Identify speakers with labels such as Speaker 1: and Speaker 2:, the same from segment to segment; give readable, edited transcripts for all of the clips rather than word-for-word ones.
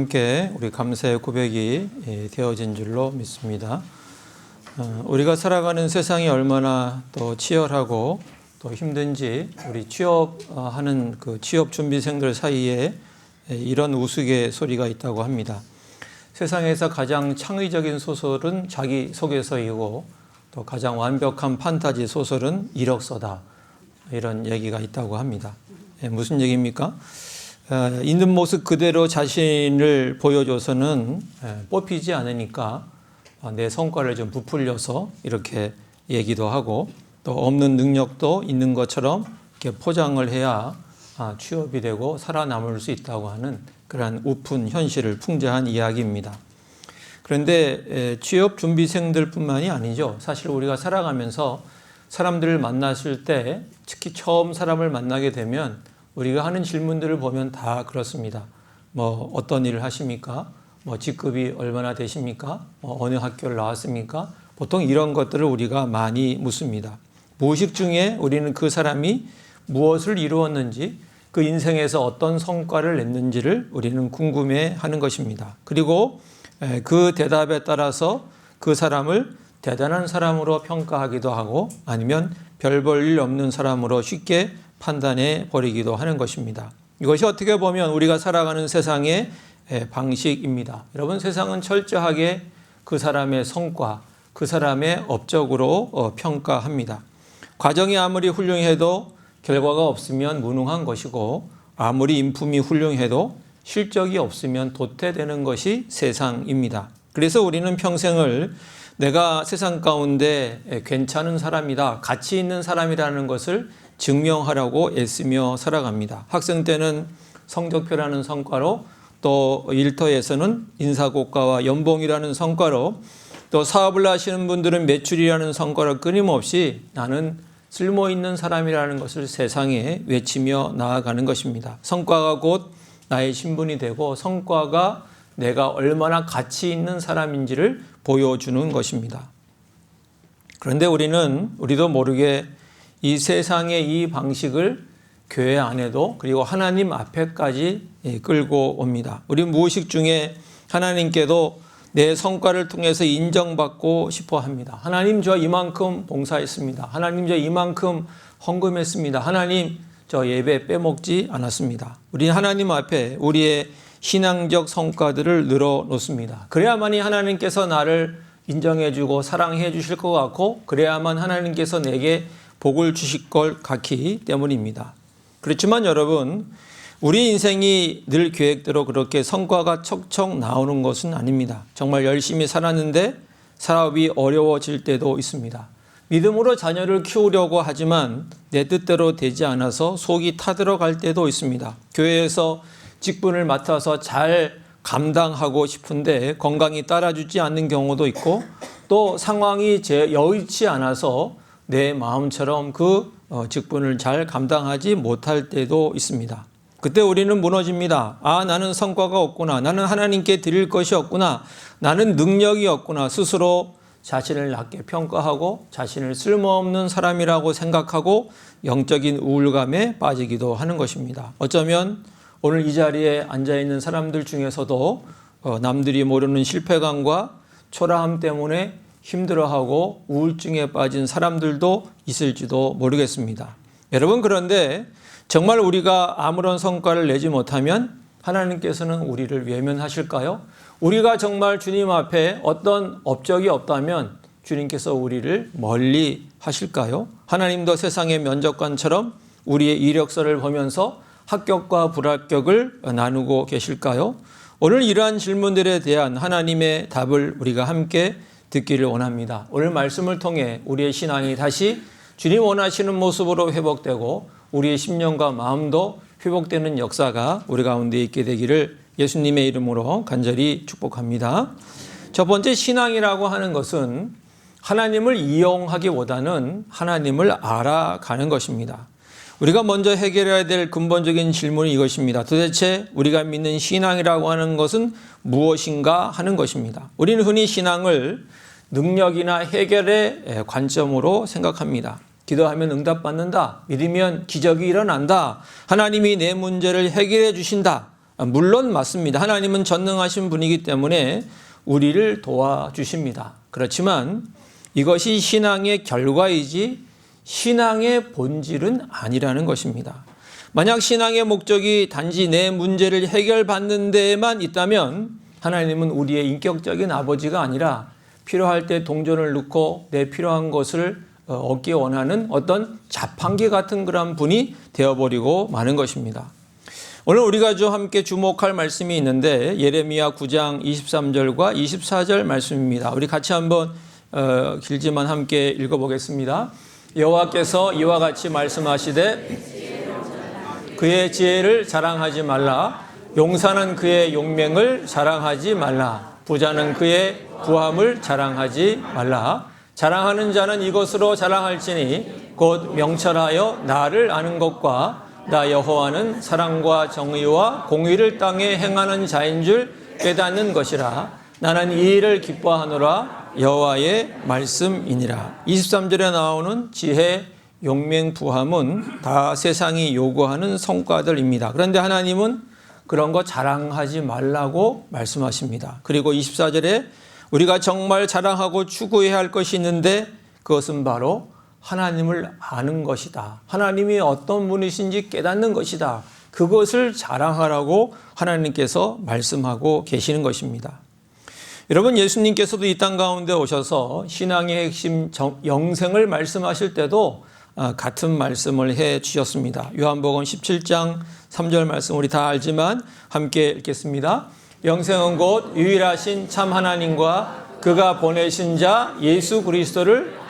Speaker 1: 함께 우리 감사의 고백이 되어진 줄로 믿습니다. 우리가 살아가는 세상이 얼마나 또 치열하고 또 힘든지 우리 취업하는 그 취업 준비생들 사이에 이런 우스갯소리가 있다고 합니다. 세상에서 가장 창의적인 소설은 자기소개서이고 또 가장 완벽한 판타지 소설은 이력서다. 이런 얘기가 있다고 합니다. 무슨 얘기입니까? 있는 모습 그대로 자신을 보여줘서는 뽑히지 않으니까 내 성과를 좀 부풀려서 이렇게 얘기도 하고 또 없는 능력도 있는 것처럼 이렇게 포장을 해야 취업이 되고 살아남을 수 있다고 하는 그러한 우픈 현실을 풍자한 이야기입니다. 그런데 취업 준비생들뿐만이 아니죠. 사실 우리가 살아가면서 사람들을 만났을 때 특히 처음 사람을 만나게 되면 우리가 하는 질문들을 보면 다 그렇습니다. 어떤 일을 하십니까? 직급이 얼마나 되십니까? 어느 학교를 나왔습니까? 보통 이런 것들을 우리가 많이 묻습니다. 무의식 중에 우리는 그 사람이 무엇을 이루었는지 그 인생에서 어떤 성과를 냈는지를 우리는 궁금해하는 것입니다. 그리고 그 대답에 따라서 그 사람을 대단한 사람으로 평가하기도 하고 아니면 별 볼 일 없는 사람으로 쉽게 판단해 버리기도 하는 것입니다. 이것이 어떻게 보면 우리가 살아가는 세상의 방식입니다. 여러분, 세상은 철저하게 그 사람의 성과, 그 사람의 업적으로 평가합니다. 과정이 아무리 훌륭해도 결과가 없으면 무능한 것이고 아무리 인품이 훌륭해도 실적이 없으면 도태되는 것이 세상입니다. 그래서 우리는 평생을 내가 세상 가운데 괜찮은 사람이다, 가치 있는 사람이라는 것을 증명하려고 애쓰며 살아갑니다. 학생 때는 성적표라는 성과로, 또 일터에서는 인사고과와 연봉이라는 성과로, 또 사업을 하시는 분들은 매출이라는 성과로 끊임없이 나는 쓸모있는 사람이라는 것을 세상에 외치며 나아가는 것입니다. 성과가 곧 나의 신분이 되고 성과가 내가 얼마나 가치 있는 사람인지를 보여주는 것입니다. 그런데 우리도 모르게 이 세상의 이 방식을 교회 안에도 그리고 하나님 앞에까지 끌고 옵니다. 우리 무의식 중에 하나님께도 내 성과를 통해서 인정받고 싶어 합니다. 하나님, 저 이만큼 봉사했습니다. 하나님, 저 이만큼 헌금했습니다. 하나님, 저 예배 빼먹지 않았습니다. 우리는 하나님 앞에 우리의 신앙적 성과들을 늘어놓습니다. 그래야만이 하나님께서 나를 인정해 주고 사랑해 주실 것 같고 그래야만 하나님께서 내게 복을 주실 것 같기 때문입니다. 그렇지만 여러분, 우리 인생이 늘 계획대로 그렇게 성과가 척척 나오는 것은 아닙니다. 정말 열심히 살았는데 사업이 어려워질 때도 있습니다. 믿음으로 자녀를 키우려고 하지만 내 뜻대로 되지 않아서 속이 타들어갈 때도 있습니다. 교회에서 직분을 맡아서 잘 감당하고 싶은데 건강이 따라주지 않는 경우도 있고 또 상황이 여의치 않아서 내 마음처럼 그 직분을 잘 감당하지 못할 때도 있습니다. 그때 우리는 무너집니다. 나는 성과가 없구나. 나는 하나님께 드릴 것이 없구나. 나는 능력이 없구나. 스스로 자신을 낮게 평가하고 자신을 쓸모없는 사람이라고 생각하고 영적인 우울감에 빠지기도 하는 것입니다. 어쩌면 오늘 이 자리에 앉아있는 사람들 중에서도 남들이 모르는 실패감과 초라함 때문에 힘들어하고 우울증에 빠진 사람들도 있을지도 모르겠습니다. 여러분, 그런데 정말 우리가 아무런 성과를 내지 못하면 하나님께서는 우리를 외면하실까요? 우리가 정말 주님 앞에 어떤 업적이 없다면 주님께서 우리를 멀리 하실까요? 하나님도 세상의 면접관처럼 우리의 이력서를 보면서 합격과 불합격을 나누고 계실까요? 오늘 이러한 질문들에 대한 하나님의 답을 우리가 함께 듣기를 원합니다. 오늘 말씀을 통해 우리의 신앙이 다시 주님 원하시는 모습으로 회복되고 우리의 심령과 마음도 회복되는 역사가 우리 가운데 있게 되기를 예수님의 이름으로 간절히 축복합니다. 첫 번째, 신앙이라고 하는 것은 하나님을 이용하기보다는 하나님을 알아가는 것입니다. 우리가 먼저 해결해야 될 근본적인 질문이 이것입니다. 도대체 우리가 믿는 신앙이라고 하는 것은 무엇인가 하는 것입니다. 우리는 흔히 신앙을 능력이나 해결의 관점으로 생각합니다. 기도하면 응답받는다. 믿으면 기적이 일어난다. 하나님이 내 문제를 해결해 주신다. 물론 맞습니다. 하나님은 전능하신 분이기 때문에 우리를 도와주십니다. 그렇지만 이것이 신앙의 결과이지 신앙의 본질은 아니라는 것입니다. 만약 신앙의 목적이 단지 내 문제를 해결받는 데에만 있다면 하나님은 우리의 인격적인 아버지가 아니라 필요할 때 동전을 넣고 내 필요한 것을 얻기 원하는 어떤 자판기 같은 그런 분이 되어버리고 마는 것입니다. 오늘 우리가 좀 함께 주목할 말씀이 있는데 예레미야 9장 23절과 24절 말씀입니다. 우리 같이 한번 길지만 함께 읽어보겠습니다. 여호와께서 이와 같이 말씀하시되 그의 지혜를 자랑하지 말라. 용사는 그의 용맹을 자랑하지 말라. 부자는 그의 부함을 자랑하지 말라. 자랑하는 자는 이것으로 자랑할지니 곧 명철하여 나를 아는 것과 나 여호와는 사랑과 정의와 공의를 땅에 행하는 자인 줄 깨닫는 것이라. 나는 이 일을 기뻐하노라. 여호와의 말씀이니라. 23절에 나오는 지혜, 용맹, 부함은 다 세상이 요구하는 성과들입니다. 그런데 하나님은 그런 거 자랑하지 말라고 말씀하십니다. 그리고 24절에 우리가 정말 자랑하고 추구해야 할 것이 있는데 그것은 바로 하나님을 아는 것이다. 하나님이 어떤 분이신지 깨닫는 것이다. 그것을 자랑하라고 하나님께서 말씀하고 계시는 것입니다. 여러분, 예수님께서도 이 땅 가운데 오셔서 신앙의 핵심 영생을 말씀하실 때도 같은 말씀을 해 주셨습니다. 요한복음 17장 3절 말씀 우리 다 알지만 함께 읽겠습니다. 영생은 곧 유일하신 참 하나님과 그가 보내신 자 예수 그리스도를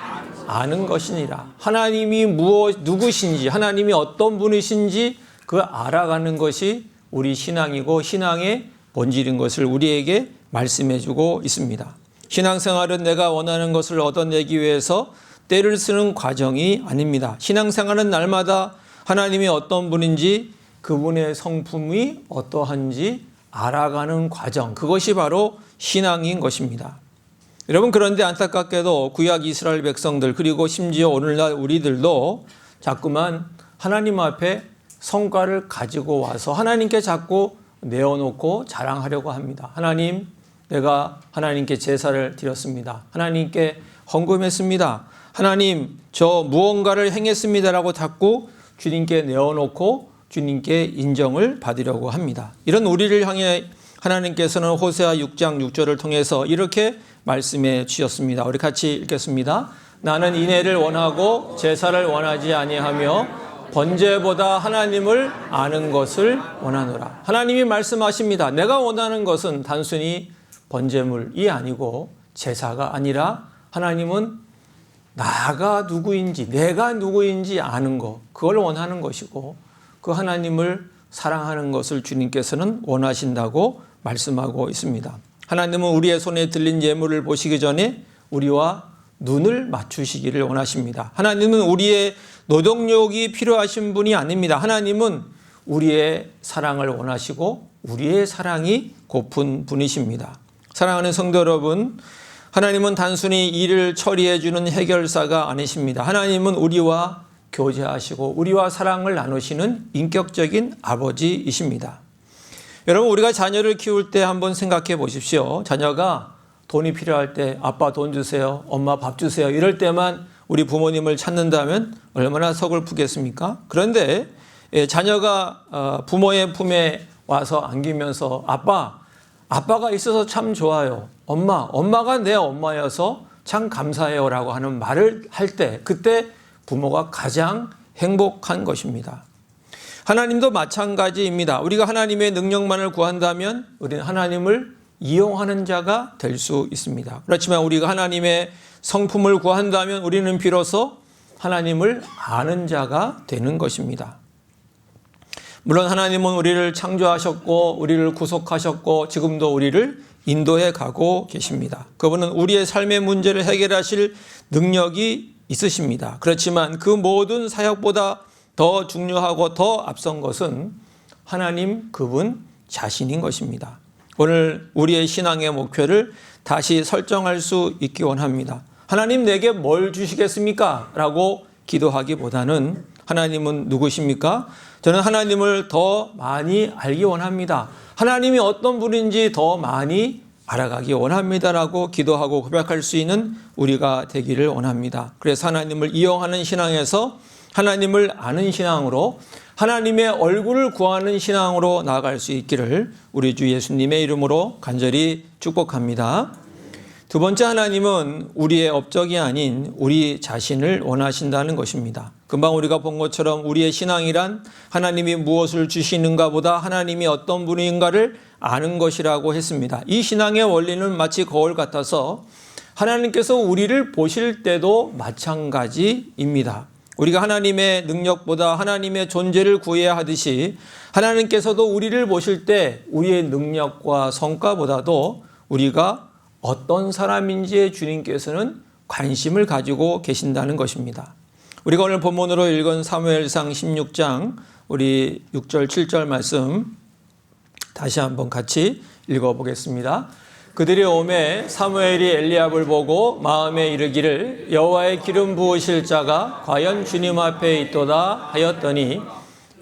Speaker 1: 아는 것이니라. 하나님이 누구신지, 하나님이 어떤 분이신지 그 알아가는 것이 우리 신앙이고 신앙의 본질인 것을 우리에게 말씀해 주고 있습니다. 신앙생활은 내가 원하는 것을 얻어내기 위해서 때를 쓰는 과정이 아닙니다. 신앙생활은 날마다 하나님이 어떤 분인지 그분의 성품이 어떠한지 알아가는 과정, 그것이 바로 신앙인 것입니다. 여러분, 그런데 안타깝게도 구약 이스라엘 백성들 그리고 심지어 오늘날 우리들도 자꾸만 하나님 앞에 성과를 가지고 와서 하나님께 자꾸 내어놓고 자랑하려고 합니다. 하나님, 내가 하나님께 제사를 드렸습니다. 하나님께 헌금했습니다. 하나님, 저 무언가를 행했습니다라고 자꾸 주님께 내어놓고 주님께 인정을 받으려고 합니다. 이런 우리를 향해 하나님께서는 호세아 6장 6절을 통해서 이렇게 말씀해 주셨습니다. 우리 같이 읽겠습니다. 나는 인애를 원하고 제사를 원하지 아니하며 번제보다 하나님을 아는 것을 원하노라. 하나님이 말씀하십니다. 내가 원하는 것은 단순히 번제물이 아니고 제사가 아니라 하나님은 나가 누구인지, 내가 누구인지 아는 것, 그걸 원하는 것이고 그 하나님을 사랑하는 것을 주님께서는 원하신다고 말씀하고 있습니다. 하나님은 우리의 손에 들린 예물을 보시기 전에 우리와 눈을 맞추시기를 원하십니다. 하나님은 우리의 노동력이 필요하신 분이 아닙니다. 하나님은 우리의 사랑을 원하시고 우리의 사랑이 고픈 분이십니다. 사랑하는 성도 여러분, 하나님은 단순히 일을 처리해 주는 해결사가 아니십니다. 하나님은 우리와 교제하시고 우리와 사랑을 나누시는 인격적인 아버지이십니다. 여러분, 우리가 자녀를 키울 때 한번 생각해 보십시오. 자녀가 돈이 필요할 때 아빠 돈 주세요, 엄마 밥 주세요 이럴 때만 우리 부모님을 찾는다면 얼마나 서글프겠습니까? 그런데 자녀가 부모의 품에 와서 안기면서 아빠가 있어서 참 좋아요. 엄마가 내 엄마여서 참 감사해요 라고 하는 말을 할 때 그때 부모가 가장 행복한 것입니다. 하나님도 마찬가지입니다. 우리가 하나님의 능력만을 구한다면 우리는 하나님을 이용하는 자가 될 수 있습니다. 그렇지만 우리가 하나님의 성품을 구한다면 우리는 비로소 하나님을 아는 자가 되는 것입니다. 물론 하나님은 우리를 창조하셨고 우리를 구속하셨고 지금도 우리를 인도해 가고 계십니다. 그분은 우리의 삶의 문제를 해결하실 능력이 있으십니다. 그렇지만 그 모든 사역보다 더 중요하고 더 앞선 것은 하나님 그분 자신인 것입니다. 오늘 우리의 신앙의 목표를 다시 설정할 수 있기 원합니다. 하나님 내게 뭘 주시겠습니까? 라고 기도하기보다는 하나님은 누구십니까? 저는 하나님을 더 많이 알기 원합니다. 하나님이 어떤 분인지 더 많이 알아가기 원합니다라고 기도하고 고백할 수 있는 우리가 되기를 원합니다. 그래서 하나님을 이용하는 신앙에서 하나님을 아는 신앙으로 하나님의 얼굴을 구하는 신앙으로 나아갈 수 있기를 우리 주 예수님의 이름으로 간절히 축복합니다. 두 번째, 하나님은 우리의 업적이 아닌 우리 자신을 원하신다는 것입니다. 금방 우리가 본 것처럼 우리의 신앙이란 하나님이 무엇을 주시는가 보다 하나님이 어떤 분인가를 아는 것이라고 했습니다. 이 신앙의 원리는 마치 거울 같아서 하나님께서 우리를 보실 때도 마찬가지입니다. 우리가 하나님의 능력보다 하나님의 존재를 구해야 하듯이 하나님께서도 우리를 보실 때 우리의 능력과 성과보다도 우리가 어떤 사람인지에 주님께서는 관심을 가지고 계신다는 것입니다. 우리가 오늘 본문으로 읽은 사무엘상 16장 우리 6절 7절 말씀 다시 한번 같이 읽어보겠습니다. 그들이 오매 사무엘이 엘리압을 보고 마음에 이르기를 여호와의 기름 부으실 자가 과연 주님 앞에 있도다 하였더니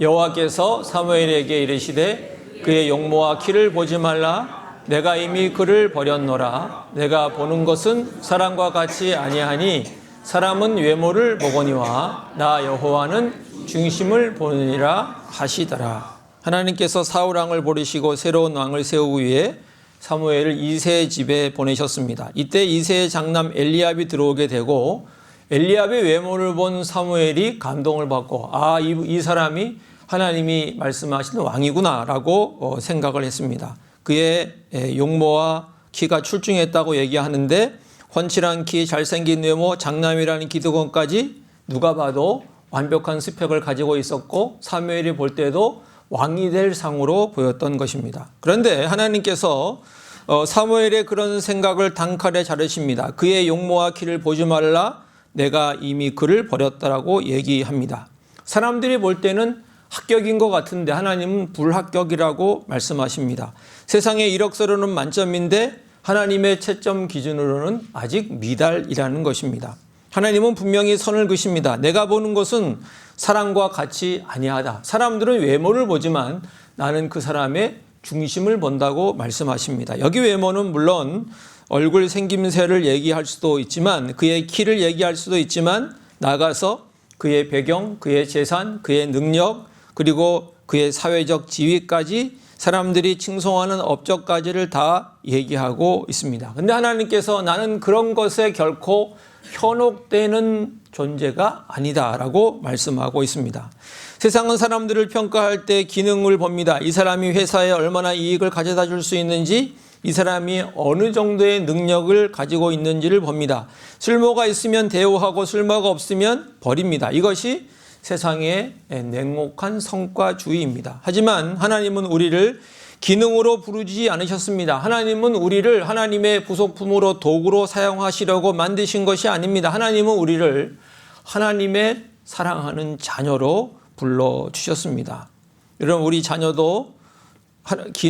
Speaker 1: 여호와께서 사무엘에게 이르시되 그의 용모와 키를 보지 말라. 내가 이미 그를 버렸노라. 내가 보는 것은 사람과 같이 아니하니 사람은 외모를 보거니와 나 여호와는 중심을 보느니라 하시더라. 하나님께서 사울 왕을 버리시고 새로운 왕을 세우기 위해 사무엘을 이새의 집에 보내셨습니다. 이때 이새의 장남 엘리압이 들어오게 되고 엘리압의 외모를 본 사무엘이 감동을 받고 이 사람이 하나님이 말씀하시는 왕이구나 라고 생각을 했습니다. 그의 용모와 키가 출중했다고 얘기하는데 훤칠한 키, 잘생긴 외모, 장남이라는 기득권까지 누가 봐도 완벽한 스펙을 가지고 있었고 사무엘이 볼 때도 왕이 될 상으로 보였던 것입니다. 그런데 하나님께서 사무엘의 그런 생각을 단칼에 자르십니다. 그의 용모와 키를 보지 말라. 내가 이미 그를 버렸다라고 얘기합니다. 사람들이 볼 때는 합격인 것 같은데 하나님은 불합격이라고 말씀하십니다. 세상의 이력서로는 만점인데 하나님의 채점 기준으로는 아직 미달이라는 것입니다. 하나님은 분명히 선을 그십니다. 내가 보는 것은 사람과 같이 아니하다. 사람들은 외모를 보지만 나는 그 사람의 중심을 본다고 말씀하십니다. 여기 외모는 물론 얼굴 생김새를 얘기할 수도 있지만 그의 키를 얘기할 수도 있지만 나가서 그의 배경, 그의 재산, 그의 능력 그리고 그의 사회적 지위까지 사람들이 칭송하는 업적까지를 다 얘기하고 있습니다. 근데 하나님께서 나는 그런 것에 결코 현혹되는 존재가 아니다라고 말씀하고 있습니다. 세상은 사람들을 평가할 때 기능을 봅니다. 이 사람이 회사에 얼마나 이익을 가져다 줄 수 있는지, 이 사람이 어느 정도의 능력을 가지고 있는지를 봅니다. 쓸모가 있으면 대우하고 쓸모가 없으면 버립니다. 이것이 세상의 냉혹한 성과주의입니다. 하지만 하나님은 우리를 기능으로 부르지 않으셨습니다. 하나님은 우리를 하나님의 부속품으로 도구로 사용하시려고 만드신 것이 아닙니다. 하나님은 우리를 하나님의 사랑하는 자녀로 불러주셨습니다. 여러분, 우리 자녀도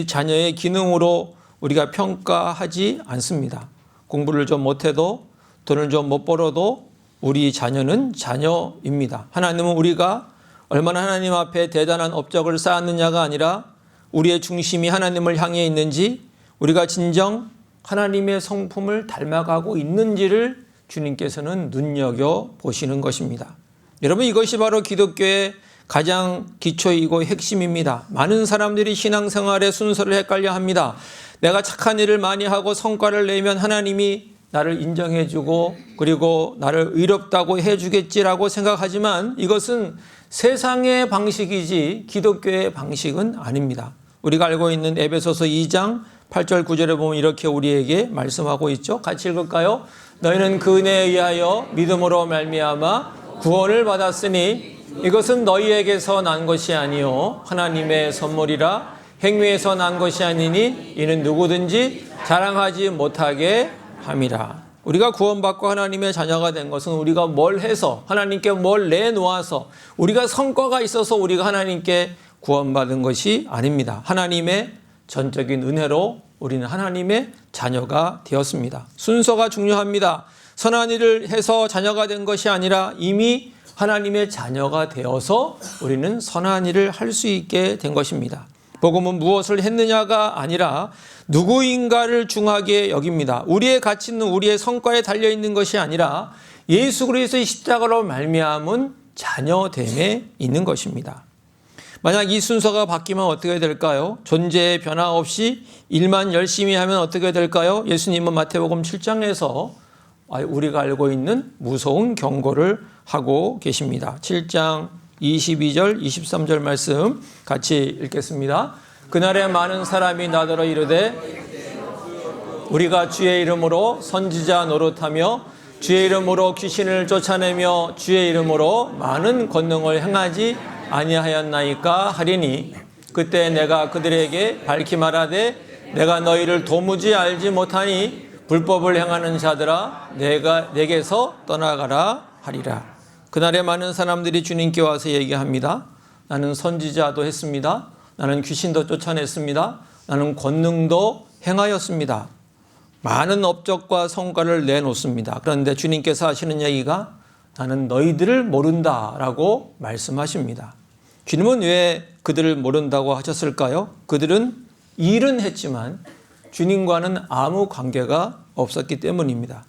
Speaker 1: 자녀의 기능으로 우리가 평가하지 않습니다. 공부를 좀 못해도 돈을 좀 못 벌어도 우리 자녀는 자녀입니다. 하나님은 우리가 얼마나 하나님 앞에 대단한 업적을 쌓았느냐가 아니라 우리의 중심이 하나님을 향해 있는지 우리가 진정 하나님의 성품을 닮아가고 있는지를 주님께서는 눈여겨보시는 것입니다. 여러분, 이것이 바로 기독교의 가장 기초이고 핵심입니다. 많은 사람들이 신앙생활의 순서를 헷갈려 합니다. 내가 착한 일을 많이 하고 성과를 내면 하나님이 나를 인정해주고 그리고 나를 의롭다고 해주겠지라고 생각하지만 이것은 세상의 방식이지 기독교의 방식은 아닙니다. 우리가 알고 있는 에베소서 2장 8절 9절에 보면 이렇게 우리에게 말씀하고 있죠. 같이 읽을까요? 너희는 그 은혜에 의하여 믿음으로 말미암아 구원을 받았으니 이것은 너희에게서 난 것이 아니요 하나님의 선물이라. 행위에서 난 것이 아니니 이는 누구든지 자랑하지 못하게 함이라. 우리가 구원받고 하나님의 자녀가 된 것은 우리가 뭘 해서 하나님께 뭘 내놓아서 우리가 성과가 있어서 우리가 하나님께 구원받은 것이 아닙니다. 하나님의 전적인 은혜로 우리는 하나님의 자녀가 되었습니다. 순서가 중요합니다. 선한 일을 해서 자녀가 된 것이 아니라 이미 하나님의 자녀가 되어서 우리는 선한 일을 할 수 있게 된 것입니다. 복음은 무엇을 했느냐가 아니라 누구인가를 중하게 여깁니다. 우리의 가치는 우리의 성과에 달려있는 것이 아니라 예수 그리스도의 십자가로 말미암은 자녀됨에 있는 것입니다. 만약 이 순서가 바뀌면 어떻게 될까요? 존재의 변화 없이 일만 열심히 하면 어떻게 될까요? 예수님은 마태복음 7장에서 우리가 알고 있는 무서운 경고를 하고 계십니다. 7장 22절, 23절 말씀 같이 읽겠습니다. 그날에 많은 사람이 나더러 이르되 우리가 주의 이름으로 선지자 노릇하며 주의 이름으로 귀신을 쫓아내며 주의 이름으로 많은 권능을 행하지 아니하였나이까 하리니 그때 내가 그들에게 밝히 말하되 내가 너희를 도무지 알지 못하니 불법을 행하는 자들아 내게서 떠나가라 하리라. 그날에 많은 사람들이 주님께 와서 얘기합니다. 나는 선지자도 했습니다. 나는 귀신도 쫓아냈습니다. 나는 권능도 행하였습니다. 많은 업적과 성과를 내놓습니다. 그런데 주님께서 하시는 얘기가 나는 너희들을 모른다라고 말씀하십니다. 주님은 왜 그들을 모른다고 하셨을까요? 그들은 일은 했지만 주님과는 아무 관계가 없었기 때문입니다.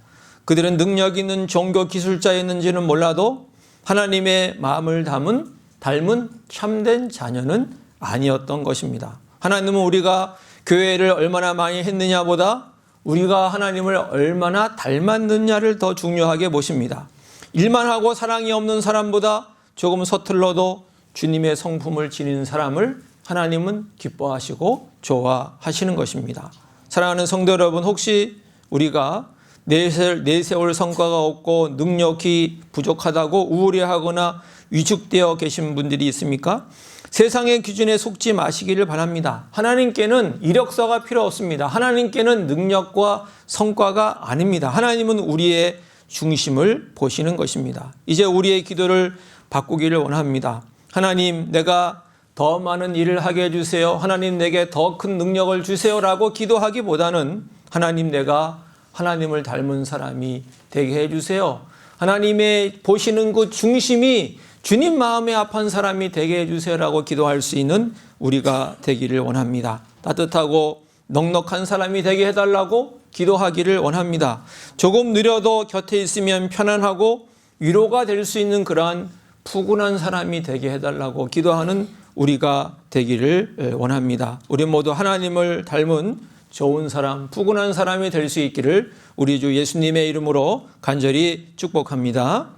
Speaker 1: 그들은 능력 있는 종교 기술자였는지는 몰라도 하나님의 마음을 닮은 참된 자녀는 아니었던 것입니다. 하나님은 우리가 교회를 얼마나 많이 했느냐보다 우리가 하나님을 얼마나 닮았느냐를 더 중요하게 보십니다. 일만 하고 사랑이 없는 사람보다 조금 서툴러도 주님의 성품을 지닌 사람을 하나님은 기뻐하시고 좋아하시는 것입니다. 사랑하는 성도 여러분, 혹시 우리가 내세울 성과가 없고 능력이 부족하다고 우울해하거나 위축되어 계신 분들이 있습니까? 세상의 기준에 속지 마시기를 바랍니다. 하나님께는 이력서가 필요 없습니다. 하나님께는 능력과 성과가 아닙니다. 하나님은 우리의 중심을 보시는 것입니다. 이제 우리의 기도를 바꾸기를 원합니다. 하나님, 내가 더 많은 일을 하게 해주세요. 하나님, 내게 더 큰 능력을 주세요라고 기도하기보다는 하나님, 내가 하나님을 닮은 사람이 되게 해주세요. 하나님의 보시는 그 중심이 주님 마음에 합한 사람이 되게 해주세요라고 기도할 수 있는 우리가 되기를 원합니다. 따뜻하고 넉넉한 사람이 되게 해달라고 기도하기를 원합니다. 조금 느려도 곁에 있으면 편안하고 위로가 될 수 있는 그러한 푸근한 사람이 되게 해달라고 기도하는 우리가 되기를 원합니다. 우리 모두 하나님을 닮은 좋은 사람, 푸근한 사람이 될 수 있기를 우리 주 예수님의 이름으로 간절히 축복합니다.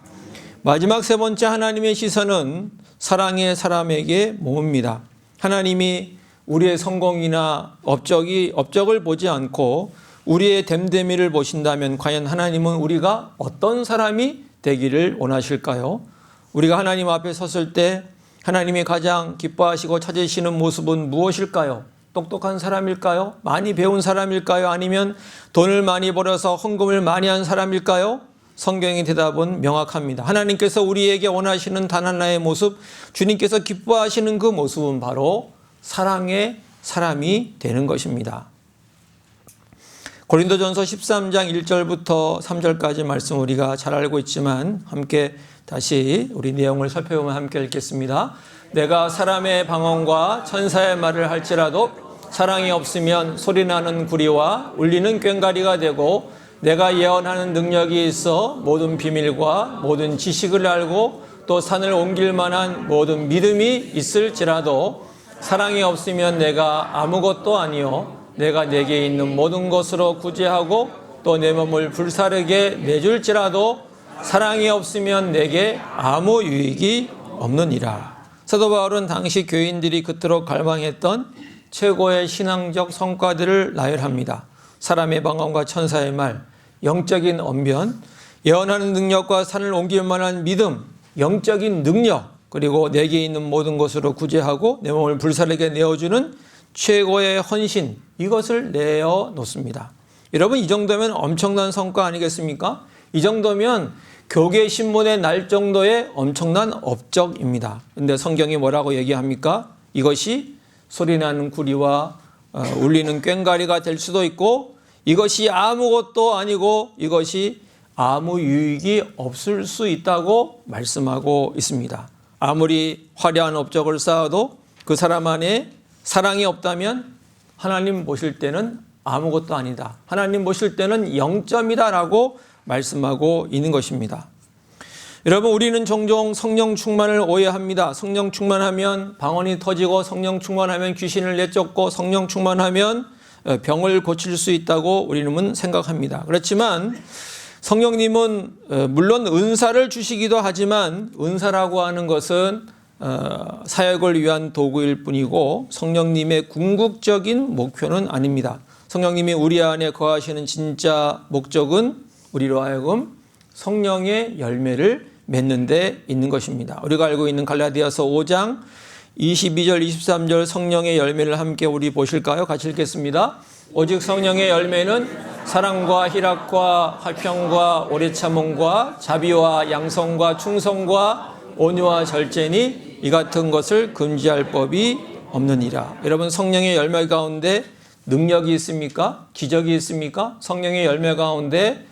Speaker 1: 마지막 세 번째 하나님의 시선은 사랑의 사람에게 모읍니다. 하나님이 우리의 성공이나 업적을 보지 않고 우리의 됨됨이를 보신다면 과연 하나님은 우리가 어떤 사람이 되기를 원하실까요? 우리가 하나님 앞에 섰을 때 하나님이 가장 기뻐하시고 찾으시는 모습은 무엇일까요? 똑똑한 사람일까요? 많이 배운 사람일까요? 아니면 돈을 많이 벌어서 헌금을 많이 한 사람일까요? 성경의 대답은 명확합니다. 하나님께서 우리에게 원하시는 단 하나의 모습, 주님께서 기뻐하시는 그 모습은 바로 사랑의 사람이 되는 것입니다. 고린도전서 13장 1절부터 3절까지 말씀 우리가 잘 알고 있지만 함께 다시 우리 내용을 살펴보면 함께 읽겠습니다. 내가 사람의 방언과 천사의 말을 할지라도 사랑이 없으면 소리나는 구리와 울리는 꽹과리가 되고 내가 예언하는 능력이 있어 모든 비밀과 모든 지식을 알고 또 산을 옮길 만한 모든 믿음이 있을지라도 사랑이 없으면 내가 아무것도 아니요 내가 내게 있는 모든 것으로 구제하고 또 내 몸을 불사르게 내줄지라도 사랑이 없으면 내게 아무 유익이 없느니라. 사도 바울은 당시 교인들이 그토록 갈망했던 최고의 신앙적 성과들을 나열합니다. 사람의 방언과 천사의 말, 영적인 언변, 예언하는 능력과 산을 옮길 만한 믿음, 영적인 능력, 그리고 내게 있는 모든 것으로 구제하고 내 몸을 불사르게 내어주는 최고의 헌신, 이것을 내어놓습니다. 여러분, 이 정도면 엄청난 성과 아니겠습니까? 이 정도면 교계 신문에 날 정도의 엄청난 업적입니다. 그런데 성경이 뭐라고 얘기합니까? 이것이 소리나는 구리와 울리는 꽹과리가 될 수도 있고 이것이 아무것도 아니고 이것이 아무 유익이 없을 수 있다고 말씀하고 있습니다. 아무리 화려한 업적을 쌓아도 그 사람 안에 사랑이 없다면 하나님 보실 때는 아무것도 아니다. 하나님 보실 때는 0점이다라고 말씀하고 있는 것입니다. 여러분, 우리는 종종 성령 충만을 오해합니다. 성령 충만하면 방언이 터지고, 성령 충만하면 귀신을 내쫓고, 성령 충만하면 병을 고칠 수 있다고 우리는 생각합니다. 그렇지만 성령님은 물론 은사를 주시기도 하지만 은사라고 하는 것은 사역을 위한 도구일 뿐이고 성령님의 궁극적인 목표는 아닙니다. 성령님이 우리 안에 거하시는 진짜 목적은 우리로 하여금 성령의 열매를 맺는 데 있는 것입니다. 우리가 알고 있는 갈라디아서 5장 22절 23절 성령의 열매를 함께 우리 보실까요? 같이 읽겠습니다. 오직 성령의 열매는 사랑과 희락과 화평과 오래 참음과 자비와 양성과 충성과 온유와 절제니 이 같은 것을 금지할 법이 없느니라. 여러분, 성령의 열매 가운데 능력이 있습니까? 기적이 있습니까? 성령의 열매 가운데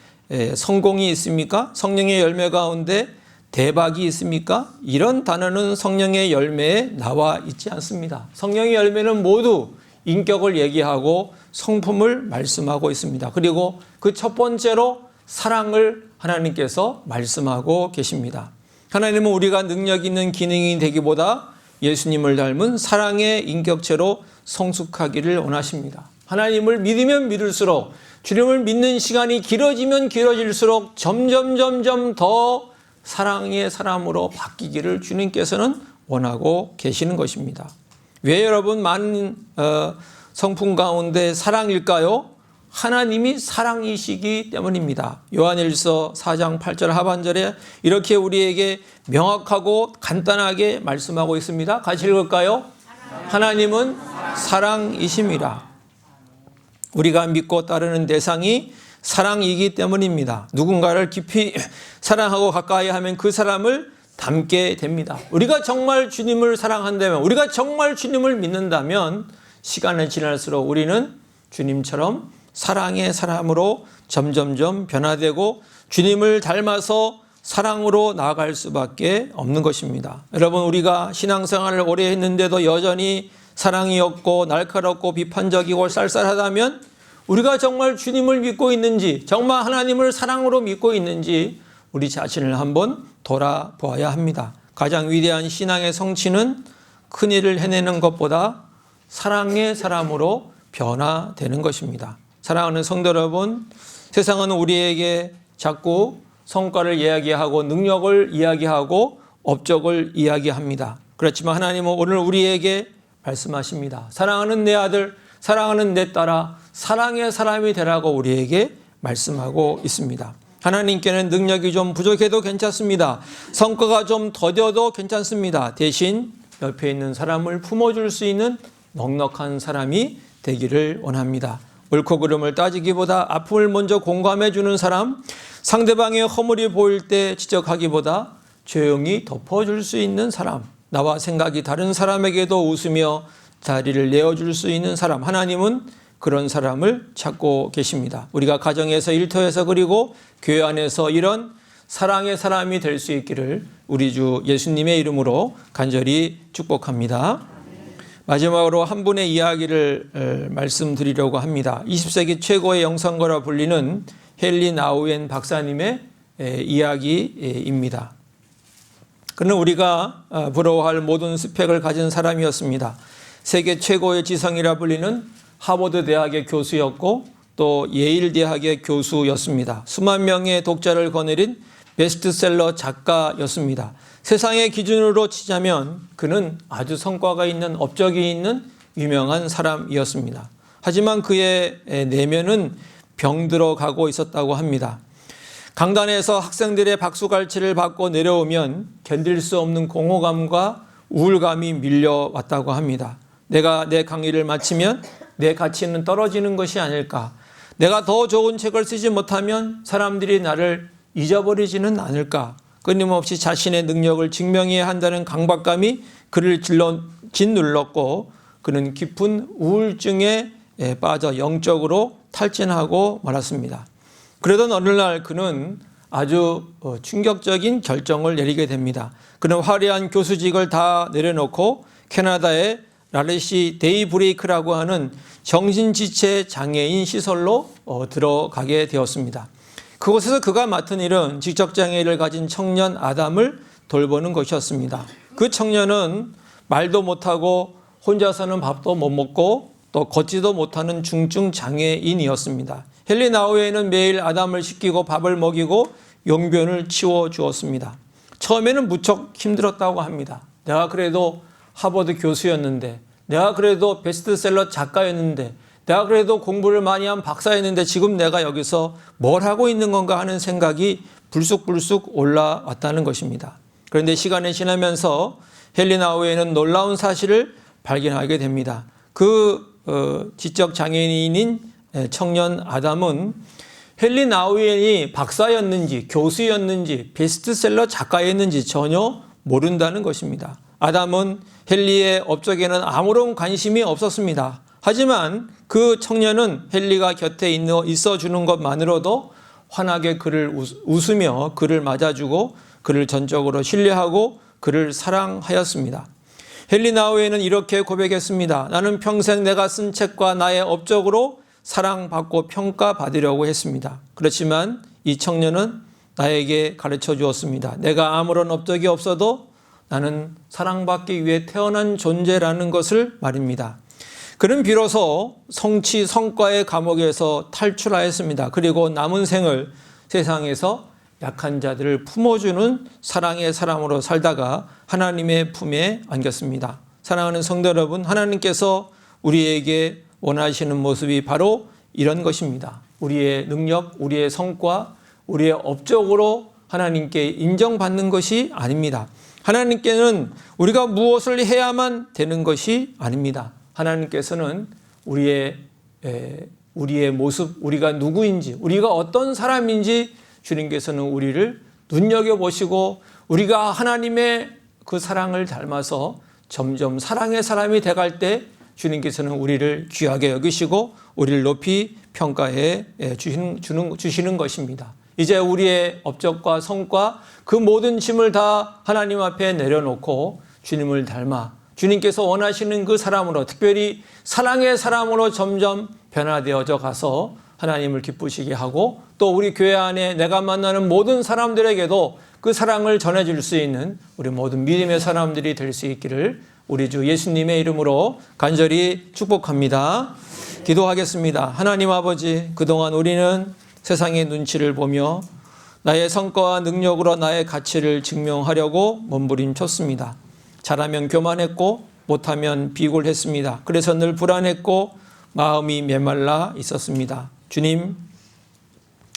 Speaker 1: 성공이 있습니까? 성령의 열매 가운데 대박이 있습니까? 이런 단어는 성령의 열매에 나와 있지 않습니다. 성령의 열매는 모두 인격을 얘기하고 성품을 말씀하고 있습니다. 그리고 그 첫 번째로 사랑을 하나님께서 말씀하고 계십니다. 하나님은 우리가 능력 있는 기능이 되기보다 예수님을 닮은 사랑의 인격체로 성숙하기를 원하십니다. 하나님을 믿으면 믿을수록, 주님을 믿는 시간이 길어지면 길어질수록 점점 더 사랑의 사람으로 바뀌기를 주님께서는 원하고 계시는 것입니다. 왜 여러분 많은 성품 가운데 사랑일까요? 하나님이 사랑이시기 때문입니다. 요한일서 4장 8절 하반절에 이렇게 우리에게 명확하고 간단하게 말씀하고 있습니다. 같이 읽을까요? 하나님은 사랑이심이라. 우리가 믿고 따르는 대상이 사랑이기 때문입니다. 누군가를 깊이 사랑하고 가까이 하면 그 사람을 닮게 됩니다. 우리가 정말 주님을 사랑한다면, 우리가 정말 주님을 믿는다면 시간이 지날수록 우리는 주님처럼 사랑의 사람으로 점점점 변화되고 주님을 닮아서 사랑으로 나아갈 수밖에 없는 것입니다. 여러분, 우리가 신앙생활을 오래 했는데도 여전히 사랑이 없고 날카롭고 비판적이고 쌀쌀하다면 우리가 정말 주님을 믿고 있는지, 정말 하나님을 사랑으로 믿고 있는지 우리 자신을 한번 돌아보아야 합니다. 가장 위대한 신앙의 성취는 큰일을 해내는 것보다 사랑의 사람으로 변화되는 것입니다. 사랑하는 성도 여러분, 세상은 우리에게 자꾸 성과를 이야기하고 능력을 이야기하고 업적을 이야기합니다. 그렇지만 하나님은 오늘 우리에게 말씀하십니다. 사랑하는 내 아들, 사랑하는 내 딸아, 사랑의 사람이 되라고 우리에게 말씀하고 있습니다. 하나님께는 능력이 좀 부족해도 괜찮습니다. 성과가 좀 더뎌도 괜찮습니다. 대신 옆에 있는 사람을 품어줄 수 있는 넉넉한 사람이 되기를 원합니다. 옳고 그름을 따지기보다 아픔을 먼저 공감해 주는 사람, 상대방의 허물이 보일 때 지적하기보다 조용히 덮어줄 수 있는 사람, 나와 생각이 다른 사람에게도 웃으며 자리를 내어줄 수 있는 사람, 하나님은 그런 사람을 찾고 계십니다. 우리가 가정에서, 일터에서, 그리고 교회 안에서 이런 사랑의 사람이 될 수 있기를 우리 주 예수님의 이름으로 간절히 축복합니다. 마지막으로 한 분의 이야기를 말씀드리려고 합니다. 20세기 최고의 영성가라 불리는 헨리 나우엔 박사님의 이야기입니다. 그는 우리가 부러워할 모든 스펙을 가진 사람이었습니다. 세계 최고의 지성이라 불리는 하버드 대학의 교수였고 또 예일 대학의 교수였습니다. 수만 명의 독자를 거느린 베스트셀러 작가였습니다. 세상의 기준으로 치자면 그는 아주 성과가 있는, 업적이 있는 유명한 사람이었습니다. 하지만 그의 내면은 병들어 가고 있었다고 합니다. 강단에서 학생들의 박수갈채를 받고 내려오면 견딜 수 없는 공허감과 우울감이 밀려왔다고 합니다. 내가 내 강의를 마치면 내 가치는 떨어지는 것이 아닐까? 내가 더 좋은 책을 쓰지 못하면 사람들이 나를 잊어버리지는 않을까? 끊임없이 자신의 능력을 증명해야 한다는 강박감이 그를 짓눌렀고 그는 깊은 우울증에 빠져 영적으로 탈진하고 말았습니다. 그러던 어느 날 그는 아주 충격적인 결정을 내리게 됩니다. 그는 화려한 교수직을 다 내려놓고 캐나다의 라레시 데이브레이크라고 하는 정신지체 장애인 시설로 들어가게 되었습니다. 그곳에서 그가 맡은 일은 지적장애를 가진 청년 아담을 돌보는 것이었습니다. 그 청년은 말도 못하고 혼자서는 밥도 못 먹고 또 걷지도 못하는 중증 장애인이었습니다. 헨리 나우에는 매일 아담을 씻기고 밥을 먹이고 용변을 치워주었습니다. 처음에는 무척 힘들었다고 합니다. 내가 그래도 하버드 교수였는데, 내가 그래도 베스트셀러 작가였는데, 내가 그래도 공부를 많이 한 박사였는데 지금 내가 여기서 뭘 하고 있는 건가 하는 생각이 불쑥불쑥 올라왔다는 것입니다. 그런데 시간이 지나면서 헨리 나우에는 놀라운 사실을 발견하게 됩니다. 그 지적 장애인인 청년 아담은 헨리 나우엔이 박사였는지 교수였는지 베스트셀러 작가였는지 전혀 모른다는 것입니다. 아담은 헨리의 업적에는 아무런 관심이 없었습니다. 하지만 그 청년은 헨리가 곁에 있어주는 것만으로도 환하게 그를 웃으며 그를 맞아주고 그를 전적으로 신뢰하고 그를 사랑하였습니다. 헨리 나우에는 이렇게 고백했습니다. 나는 평생 내가 쓴 책과 나의 업적으로 사랑받고 평가받으려고 했습니다. 그렇지만 이 청년은 나에게 가르쳐 주었습니다. 내가 아무런 업적이 없어도 나는 사랑받기 위해 태어난 존재라는 것을 말입니다. 그는 비로소 성취 성과의 감옥에서 탈출하였습니다. 그리고 남은 생을 세상에서 약한 자들을 품어주는 사랑의 사람으로 살다가 하나님의 품에 안겼습니다. 사랑하는 성도 여러분, 하나님께서 우리에게 원하시는 모습이 바로 이런 것입니다. 우리의 능력, 우리의 성과, 우리의 업적으로 하나님께 인정받는 것이 아닙니다. 하나님께는 우리가 무엇을 해야만 되는 것이 아닙니다. 하나님께서는 우리의 모습, 우리가 누구인지, 우리가 어떤 사람인지 주님께서는 우리를 눈여겨보시고 우리가 하나님의 그 사랑을 닮아서 점점 사랑의 사람이 돼갈 때 주님께서는 우리를 귀하게 여기시고 우리를 높이 평가해 주시는 것입니다. 이제 우리의 업적과 성과 그 모든 짐을 다 하나님 앞에 내려놓고 주님을 닮아 주님께서 원하시는 그 사람으로, 특별히 사랑의 사람으로 점점 변화되어져 가서 하나님을 기쁘시게 하고 또 우리 교회 안에 내가 만나는 모든 사람들에게도 그 사랑을 전해줄 수 있는 우리 모든 믿음의 사람들이 될 수 있기를 우리 주 예수님의 이름으로 간절히 축복합니다. 기도하겠습니다. 하나님 아버지, 그동안 우리는 세상의 눈치를 보며 나의 성과와 능력으로 나의 가치를 증명하려고 몸부림쳤습니다. 잘하면 교만했고 못하면 비굴했습니다. 그래서 늘 불안했고 마음이 메말라 있었습니다. 주님,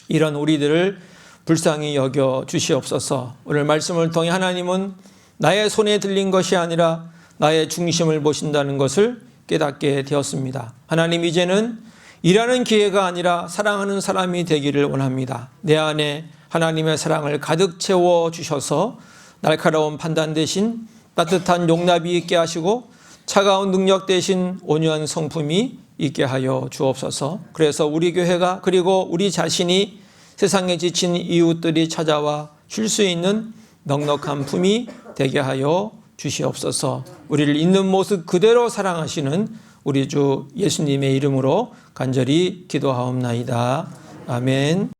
Speaker 1: 이런 우리들을 불쌍히 여겨 주시옵소서. 오늘 말씀을 통해 하나님은 나의 손에 들린 것이 아니라 나의 중심을 보신다는 것을 깨닫게 되었습니다. 하나님, 이제는 일하는 기회가 아니라 사랑하는 사람이 되기를 원합니다. 내 안에 하나님의 사랑을 가득 채워 주셔서 날카로운 판단 대신 따뜻한 용납이 있게 하시고 차가운 능력 대신 온유한 성품이 있게 하여 주옵소서. 그래서 우리 교회가 그리고 우리 자신이 세상에 지친 이웃들이 찾아와 쉴 수 있는 넉넉한 품이 되게 하여 주시옵소서. 우리를 있는 모습 그대로 사랑하시는 우리 주 예수님의 이름으로 간절히 기도하옵나이다. 아멘.